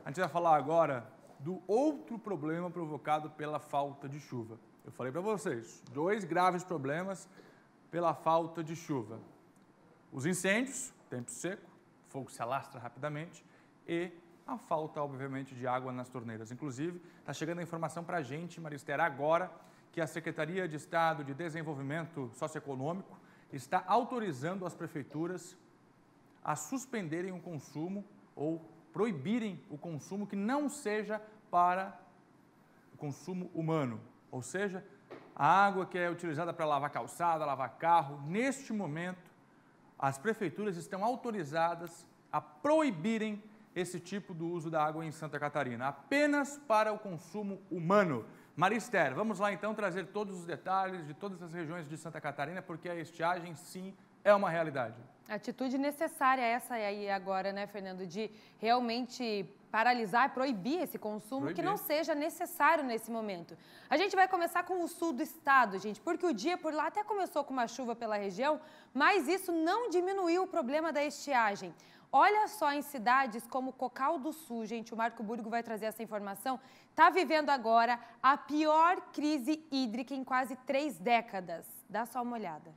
A gente vai falar agora do outro problema provocado pela falta de chuva. Eu falei para vocês, 2 graves problemas pela falta de chuva. Os incêndios, tempo seco, fogo se alastra rapidamente e a falta, obviamente, de água nas torneiras. Inclusive, está chegando a informação para a gente, Marister, agora, que a Secretaria de Estado de Desenvolvimento Socioeconômico está autorizando as prefeituras a suspenderem o consumo ou proibirem o consumo que não seja para o consumo humano. Ou seja, a água que é utilizada para lavar calçada, lavar carro, neste momento, as prefeituras estão autorizadas a proibirem esse tipo do uso da água em Santa Catarina, apenas para o consumo humano. Marister, vamos lá então trazer todos os detalhes de todas as regiões de Santa Catarina, porque a estiagem, sim, é uma realidade. Atitude necessária essa aí agora, né, Fernando, de realmente paralisar, proibir esse consumo que não seja necessário nesse momento. A gente vai começar com o sul do estado, gente, porque o dia por lá até começou com uma chuva pela região, mas isso não diminuiu o problema da estiagem. Olha só, em cidades como Cocal do Sul, gente, o Marco Burgo vai trazer essa informação, está vivendo agora a pior crise hídrica em quase 3 décadas. Dá só uma olhada.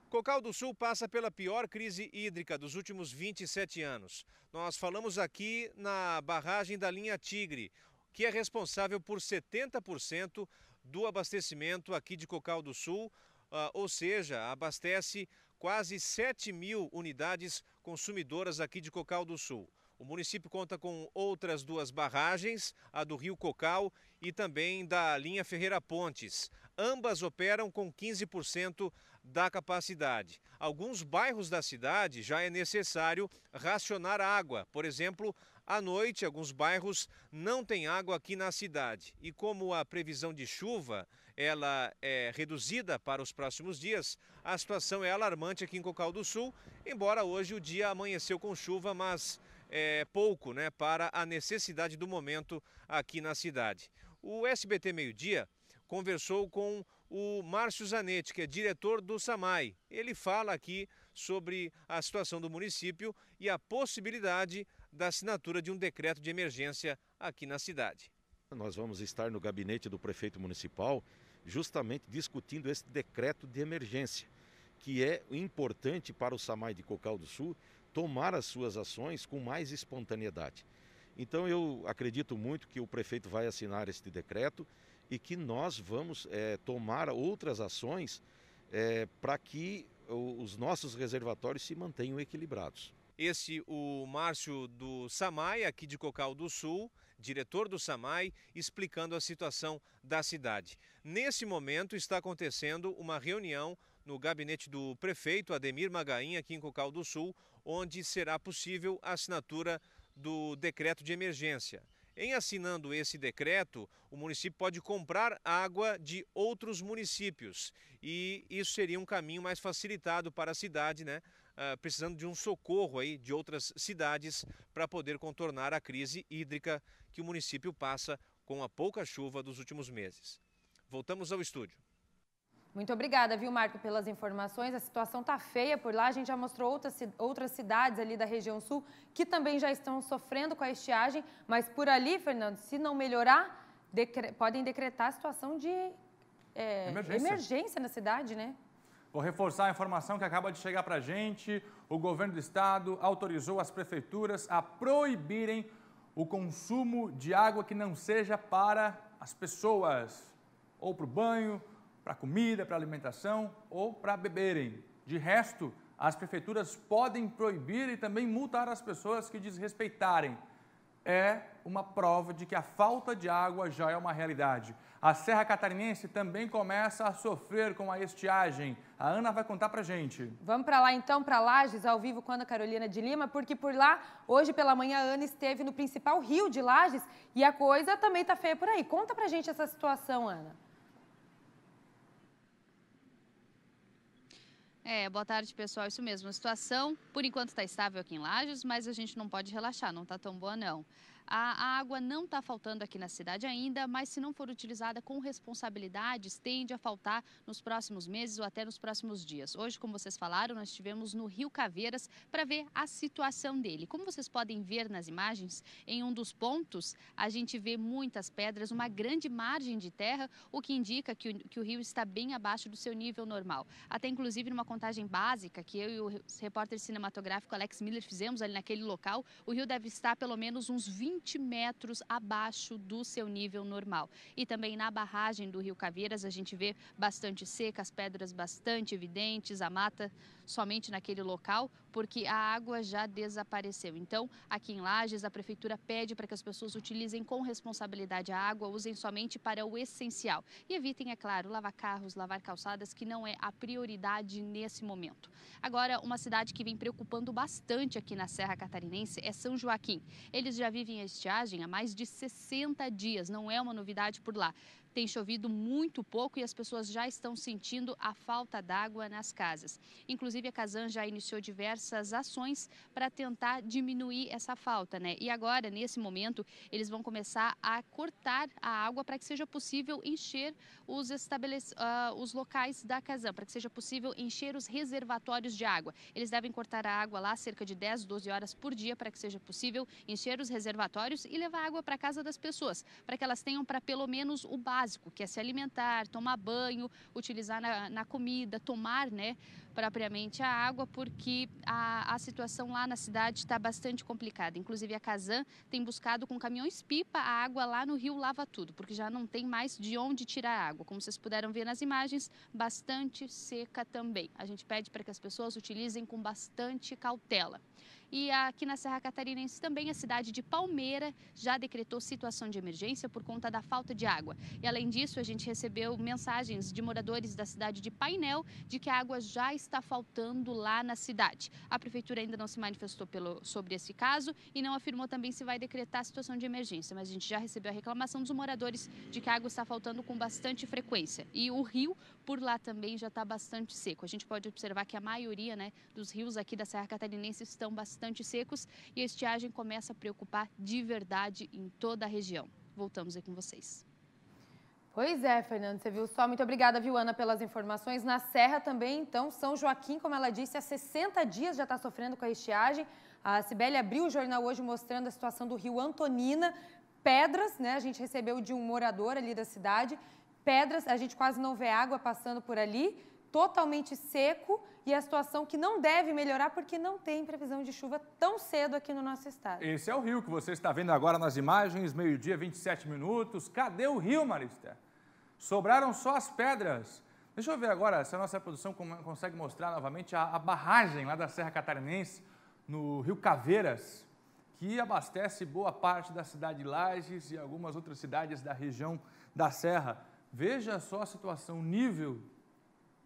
Cocal do Sul passa pela pior crise hídrica dos últimos 27 anos. Nós falamos aqui na barragem da linha Tigre, que é responsável por 70% do abastecimento aqui de Cocal do Sul, ou seja, abastece quase 7.000 unidades consumidoras aqui de Cocal do Sul. O município conta com outras 2 barragens, a do Rio Cocal e também da linha Ferreira Pontes. Ambas operam com 15% da capacidade. Alguns bairros da cidade já é necessário racionar água. Por exemplo, à noite, alguns bairros não têm água aqui na cidade. E como a previsão de chuva ela é reduzida para os próximos dias, a situação é alarmante aqui em Cocal do Sul, embora hoje o dia amanheceu com chuva, mas é pouco, né, para a necessidade do momento aqui na cidade. O SBT Meio-Dia conversou com o Márcio Zanetti, que é diretor do SAMAI. Ele fala aqui sobre a situação do município e a possibilidade da assinatura de um decreto de emergência aqui na cidade. Nós vamos estar no gabinete do prefeito municipal justamente discutindo esse decreto de emergência, que é importante para o SAMAI de Cocal do Sul tomar as suas ações com mais espontaneidade. Então eu acredito muito que o prefeito vai assinar este decreto e que nós vamos tomar outras ações para que os nossos reservatórios se mantenham equilibrados. Esse o Márcio do SAMAI, aqui de Cocal do Sul, diretor do SAMAI, explicando a situação da cidade. Nesse momento está acontecendo uma reunião no gabinete do prefeito Ademir Magain, aqui em Cocal do Sul, onde será possível a assinatura do decreto de emergência. Em assinando esse decreto, o município pode comprar água de outros municípios e isso seria um caminho mais facilitado para a cidade, né? Precisando de um socorro aí de outras cidades para poder contornar a crise hídrica que o município passa com a pouca chuva dos últimos meses. Voltamos ao estúdio. Muito obrigada, viu, Marco, pelas informações. A situação está feia por lá. A gente já mostrou outras cidades ali da região sul que também já estão sofrendo com a estiagem. Mas por ali, Fernando, se não melhorar, podem decretar a situação de emergência na cidade, né? Vou reforçar a informação que acaba de chegar para a gente. O governo do estado autorizou as prefeituras a proibirem o consumo de água que não seja para as pessoas, ou para o banho, para comida, para alimentação ou para beberem. De resto, as prefeituras podem proibir e também multar as pessoas que desrespeitarem. É uma prova de que a falta de água já é uma realidade. A Serra Catarinense também começa a sofrer com a estiagem. A Ana vai contar pra gente. Vamos para lá então, para Lages, ao vivo com a Ana Carolina de Lima, porque por lá, hoje pela manhã, a Ana esteve no principal rio de Lages e a coisa também tá feia por aí. Conta pra gente essa situação, Ana. Boa tarde, pessoal. Isso mesmo. A situação, por enquanto, está estável aqui em Lages, mas a gente não pode relaxar, não está tão boa, não. A água não está faltando aqui na cidade ainda, mas se não for utilizada com responsabilidades, tende a faltar nos próximos meses ou até nos próximos dias. Hoje, como vocês falaram, nós estivemos no Rio Caveiras para ver a situação dele. Como vocês podem ver nas imagens, em um dos pontos a gente vê muitas pedras, uma grande margem de terra, o que indica que o rio está bem abaixo do seu nível normal. Até inclusive numa contagem básica que eu e o repórter cinematográfico Alex Miller fizemos ali naquele local, o rio deve estar pelo menos uns 20 metros abaixo do seu nível normal. E também na barragem do Rio Caveiras a gente vê bastante seca, as pedras bastante evidentes, a mata somente naquele local, porque a água já desapareceu. Então, aqui em Lages, a prefeitura pede para que as pessoas utilizem com responsabilidade a água, usem somente para o essencial. E evitem, é claro, lavar carros, lavar calçadas, que não é a prioridade nesse momento. Agora, uma cidade que vem preocupando bastante aqui na Serra Catarinense é São Joaquim. Eles já vivem a estiagem há mais de 60 dias, não é uma novidade por lá. Tem chovido muito pouco e as pessoas já estão sentindo a falta d'água nas casas. Inclusive, a Casan já iniciou diversas ações para tentar diminuir essa falta, né? E agora, nesse momento, eles vão começar a cortar a água para que seja possível encher os locais da Casan, para que seja possível encher os reservatórios de água. Eles devem cortar a água lá cerca de 10, 12 horas por dia para que seja possível encher os reservatórios e levar água para a casa das pessoas, para que elas tenham para pelo menos o básico, que é se alimentar, tomar banho, utilizar na comida, tomar, né, propriamente a água, porque a situação lá na cidade está bastante complicada. Inclusive a Casan tem buscado com caminhões-pipa a água lá no rio Lava Tudo, porque já não tem mais de onde tirar a água. Como vocês puderam ver nas imagens, bastante seca também. A gente pede para que as pessoas utilizem com bastante cautela. E aqui na Serra Catarinense também a cidade de Palmeira já decretou situação de emergência por conta da falta de água. E além disso, a gente recebeu mensagens de moradores da cidade de Painel de que a água já está faltando lá na cidade. A prefeitura ainda não se manifestou sobre esse caso e não afirmou também se vai decretar situação de emergência, mas a gente já recebeu a reclamação dos moradores de que a água está faltando com bastante frequência. E o rio por lá também já está bastante seco. A gente pode observar que a maioria, né, dos rios aqui da Serra Catarinense estão bastante secos e a estiagem começa a preocupar de verdade em toda a região. Voltamos aí com vocês. Pois é, Fernando, você viu só. Muito obrigada, viu, Ana, pelas informações. Na Serra também, então, São Joaquim, como ela disse, há 60 dias já está sofrendo com a estiagem. A Cibele abriu o jornal hoje mostrando a situação do rio Antonina. Pedras, né, a gente recebeu de um morador ali da cidade. Pedras, a gente quase não vê água passando por ali. Totalmente seco e a situação que não deve melhorar porque não tem previsão de chuva tão cedo aqui no nosso estado. Esse é o rio que você está vendo agora nas imagens, meio-dia, 27 minutos. Cadê o rio, Marista? Sobraram só as pedras. Deixa eu ver agora se a nossa produção consegue mostrar novamente a barragem lá da Serra Catarinense, no Rio Caveiras, que abastece boa parte da cidade de Lages e algumas outras cidades da região da Serra. Veja só a situação, o nível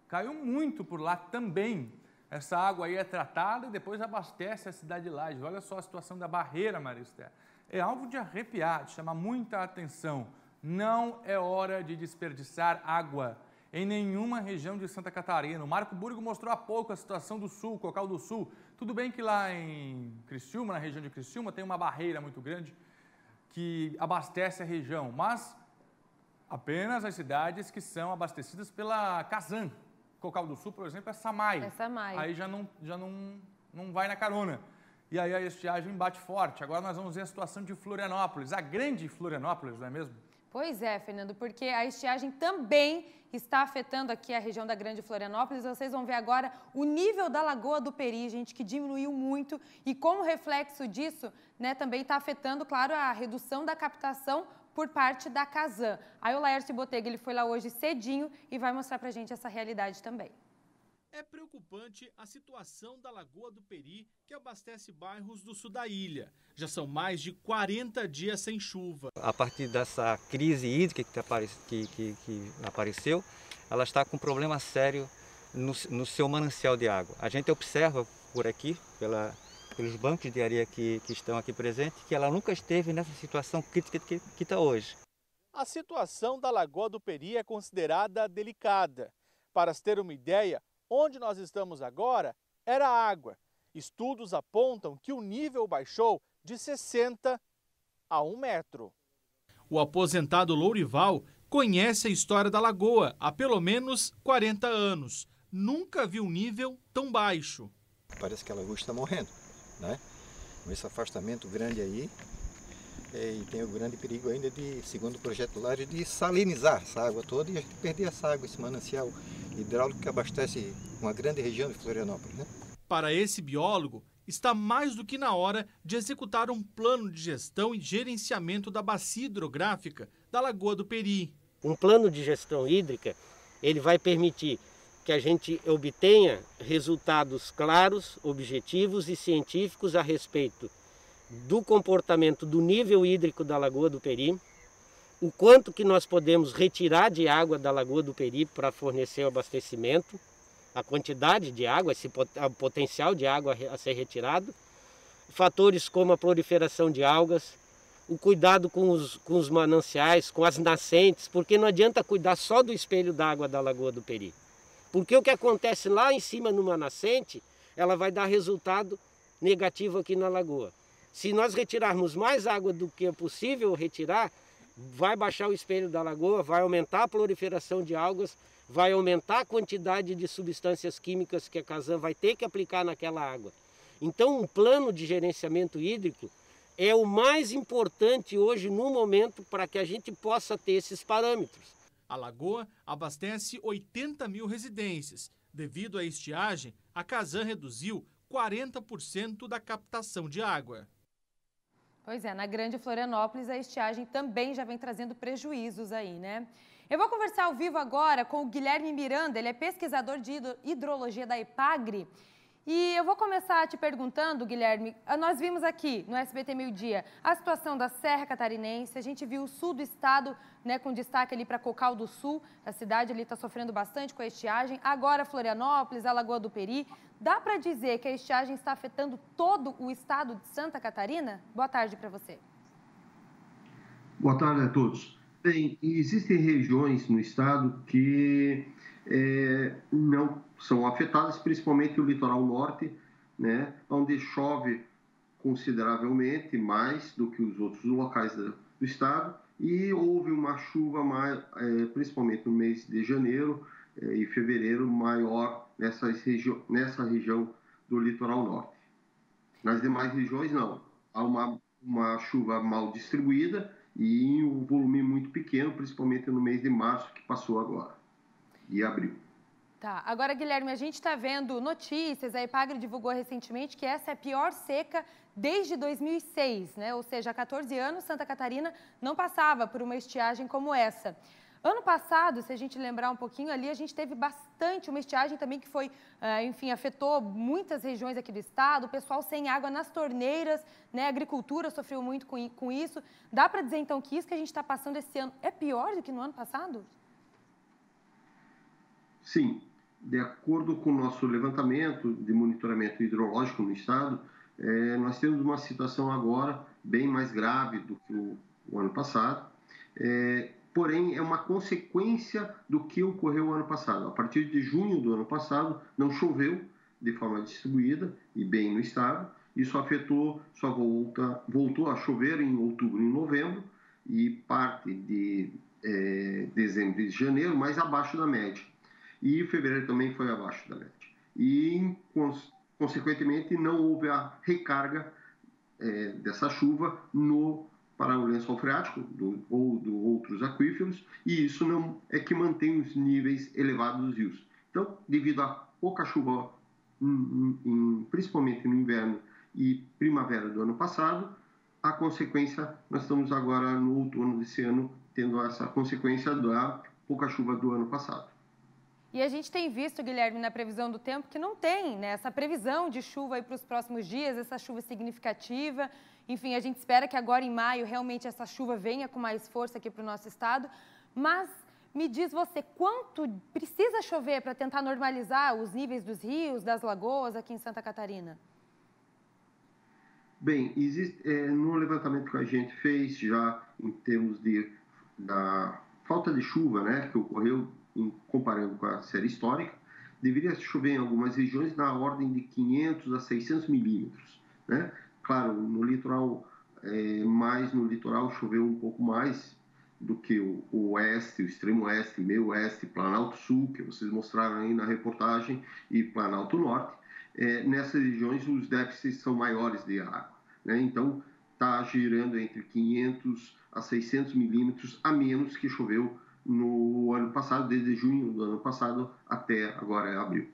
caiu muito por lá também. Essa água aí é tratada e depois abastece a cidade de Lages. Olha só a situação da barreira, Marista. É algo de arrepiar, de chamar muita atenção. Não é hora de desperdiçar água em nenhuma região de Santa Catarina. O Marco Burgo mostrou há pouco a situação do Sul, Cocal do Sul. Tudo bem que lá em Criciúma, na região de Criciúma, tem uma barreira muito grande que abastece a região, mas apenas as cidades que são abastecidas pela Casan. Cocal do Sul, por exemplo, é Samai. É Samai. Aí já não vai na carona. E aí a estiagem bate forte. Agora nós vamos ver a situação de Florianópolis, a grande Florianópolis, não é mesmo? Pois é, Fernando, porque a estiagem também está afetando aqui a região da Grande Florianópolis. Vocês vão ver agora o nível da Lagoa do Peri, gente, que diminuiu muito. E como reflexo disso, né, também está afetando, claro, a redução da captação por parte da Casan. Aí o Laércio Botega, ele foi lá hoje cedinho e vai mostrar pra gente essa realidade também. É preocupante a situação da Lagoa do Peri, que abastece bairros do sul da ilha. Já são mais de 40 dias sem chuva. A partir dessa crise hídrica que apareceu, ela está com um problema sério no seu manancial de água. A gente observa por aqui, pelos bancos de areia que estão aqui presentes, que ela nunca esteve nessa situação crítica que está hoje. A situação da Lagoa do Peri é considerada delicada. Para se ter uma ideia, onde nós estamos agora era água. Estudos apontam que o nível baixou de 60 a 1 metro. O aposentado Lourival conhece a história da lagoa há pelo menos 40 anos. Nunca viu um nível tão baixo. Parece que a lagoa está morrendo, né? Com esse afastamento grande aí, e tem o grande perigo ainda de, segundo o projeto LARE, de salinizar essa água toda e a gente perder essa água, esse manancial hidráulico que abastece uma grande região de Florianópolis, né? Para esse biólogo, está mais do que na hora de executar um plano de gestão e gerenciamento da bacia hidrográfica da Lagoa do Peri. Um plano de gestão hídrica, ele vai permitir que a gente obtenha resultados claros, objetivos e científicos a respeito do comportamento do nível hídrico da Lagoa do Peri, o quanto que nós podemos retirar de água da Lagoa do Peri para fornecer o abastecimento, a quantidade de água, o potencial de água a ser retirado, fatores como a proliferação de algas, o cuidado com os mananciais, com as nascentes, porque não adianta cuidar só do espelho d'água da Lagoa do Peri. Porque o que acontece lá em cima numa nascente, ela vai dar resultado negativo aqui na lagoa. Se nós retirarmos mais água do que é possível retirar, vai baixar o espelho da lagoa, vai aumentar a proliferação de algas, vai aumentar a quantidade de substâncias químicas que a Casan vai ter que aplicar naquela água. Então, um plano de gerenciamento hídrico é o mais importante hoje no momento para que a gente possa ter esses parâmetros. A lagoa abastece 80 mil residências. Devido à estiagem, a Casan reduziu 40% da captação de água. Pois é, na Grande Florianópolis a estiagem também já vem trazendo prejuízos aí, né? Eu vou conversar ao vivo agora com o Guilherme Miranda, ele é pesquisador de hidrologia da EPAGRE. E eu vou começar te perguntando, Guilherme, nós vimos aqui no SBT Meio Dia a situação da Serra Catarinense, a gente viu o sul do estado, né, com destaque ali para Cocal do Sul, a cidade ali está sofrendo bastante com a estiagem, agora Florianópolis, a Lagoa do Peri. Dá para dizer que a estiagem está afetando todo o estado de Santa Catarina? Boa tarde para você. Boa tarde a todos. Bem, existem regiões no estado que não são afetadas, principalmente o litoral norte, né, onde chove consideravelmente mais do que os outros locais do estado, e houve uma chuva, principalmente no mês de janeiro e fevereiro, maior nessa região do litoral norte. Nas demais regiões, não. Há uma chuva mal distribuída e em um volume muito pequeno, principalmente no mês de março, que passou agora, e abril. Tá, agora, Guilherme, a gente está vendo notícias, a EPAGRE divulgou recentemente que essa é a pior seca desde 2006, né? Ou seja, há 14 anos, Santa Catarina não passava por uma estiagem como essa. Ano passado, se a gente lembrar um pouquinho ali, a gente teve uma estiagem também que foi, enfim, afetou muitas regiões aqui do estado, o pessoal sem água nas torneiras, né? A agricultura sofreu muito com isso. Dá para dizer, então, que isso que a gente está passando esse ano é pior do que no ano passado? Sim. De acordo com o nosso levantamento de monitoramento hidrológico no estado, nós temos uma situação agora bem mais grave do que o ano passado, porém é uma consequência do que ocorreu ano passado. A partir de junho do ano passado, não choveu de forma distribuída e bem no estado, isso afetou, só voltou a chover em outubro e novembro e parte de dezembro e de janeiro, mas abaixo da média. E fevereiro também foi abaixo da média. E, consequentemente, não houve a recarga dessa chuva para o lençol freático ou de outros aquíferos, e isso não é que mantém os níveis elevados dos rios. Então, devido a pouca chuva, principalmente no inverno e primavera do ano passado, a consequência, nós estamos agora no outono desse ano, tendo essa consequência da pouca chuva do ano passado. E a gente tem visto, Guilherme, na previsão do tempo, que não tem, né, essa previsão de chuva para os próximos dias, essa chuva significativa. Enfim, a gente espera que agora em maio realmente essa chuva venha com mais força aqui para o nosso estado. Mas me diz você, quanto precisa chover para tentar normalizar os níveis dos rios, das lagoas aqui em Santa Catarina? Bem, no levantamento que a gente fez já em termos da falta de chuva, né, que ocorreu comparando com a série histórica, deveria chover em algumas regiões na ordem de 500 a 600 milímetros, né? Claro, no litoral mas no litoral choveu um pouco mais do que o oeste, o extremo oeste, meio oeste, Planalto Sul, que vocês mostraram aí na reportagem, e Planalto Norte. Nessas regiões os déficits são maiores de água, né? Então está girando entre 500 a 600 milímetros a menos que choveu no ano passado, desde junho do ano passado até agora abril.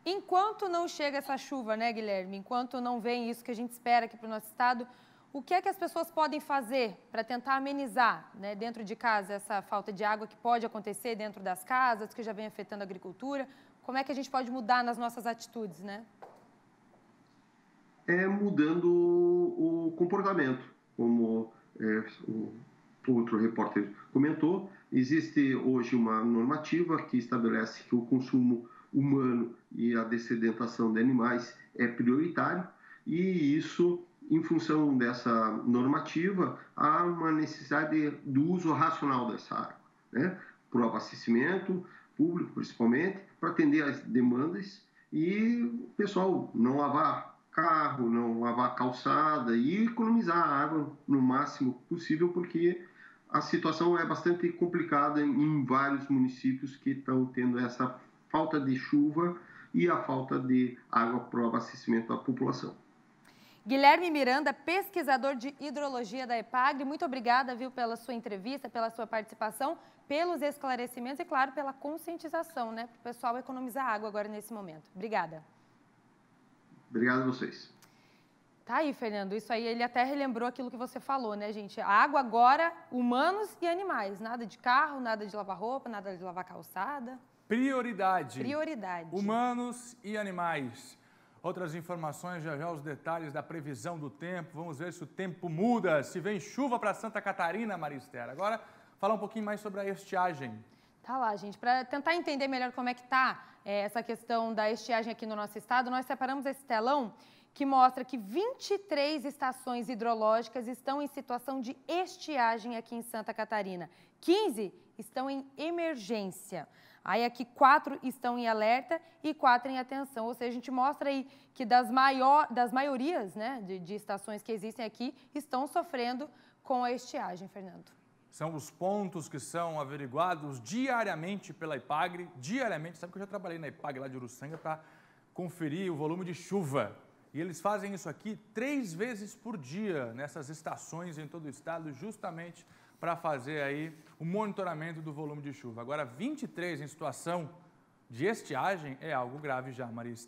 Enquanto não chega essa chuva, né, Guilherme? Enquanto não vem isso que a gente espera aqui para o nosso estado, o que é que as pessoas podem fazer para tentar amenizar, né, dentro de casa essa falta de água que pode acontecer dentro das casas, que já vem afetando a agricultura? Como é que a gente pode mudar nas nossas atitudes, né? Mudando o comportamento, como o outro repórter comentou. Existe hoje uma normativa que estabelece que o consumo humano e a dessedentação de animais é prioritário, e isso, em função dessa normativa, há uma necessidade do uso racional dessa água, né? Para o abastecimento público, principalmente, para atender às demandas e o pessoal não lavar carro, não lavar calçada e economizar a água no máximo possível, porque a situação é bastante complicada em vários municípios que estão tendo essa falta de chuva e a falta de água para o abastecimento da população. Guilherme Miranda, pesquisador de hidrologia da EPAGRE, muito obrigada, viu, pela sua entrevista, pela sua participação, pelos esclarecimentos e, claro, pela conscientização, né, para o pessoal economizar água agora nesse momento. Obrigada. Obrigado a vocês. Tá aí, Fernando, isso aí ele até relembrou aquilo que você falou, né, gente? A água agora, humanos e animais, nada de carro, nada de lavar roupa, nada de lavar calçada. Prioridade. Prioridade. Humanos e animais. Outras informações, já os detalhes da previsão do tempo. Vamos ver se o tempo muda, se vem chuva para Santa Catarina, Maristela. Agora, falar um pouquinho mais sobre a estiagem. Tá lá, gente. Para tentar entender melhor como é que tá essa questão da estiagem aqui no nosso estado, nós separamos esse telão que mostra que 23 estações hidrológicas estão em situação de estiagem aqui em Santa Catarina. 15 estão em emergência. Aí aqui 4 estão em alerta e 4 em atenção. Ou seja, a gente mostra aí que das maiorias, né, de estações que existem aqui estão sofrendo com a estiagem, Fernando. São os pontos que são averiguados diariamente pela EPAGRE. Diariamente, sabe que eu já trabalhei na EPAGRE lá de Uruçanga para conferir o volume de chuva. E eles fazem isso aqui 3 vezes por dia nessas estações em todo o estado, justamente para fazer aí o monitoramento do volume de chuva. Agora, 23 em situação de estiagem é algo grave já, Marista.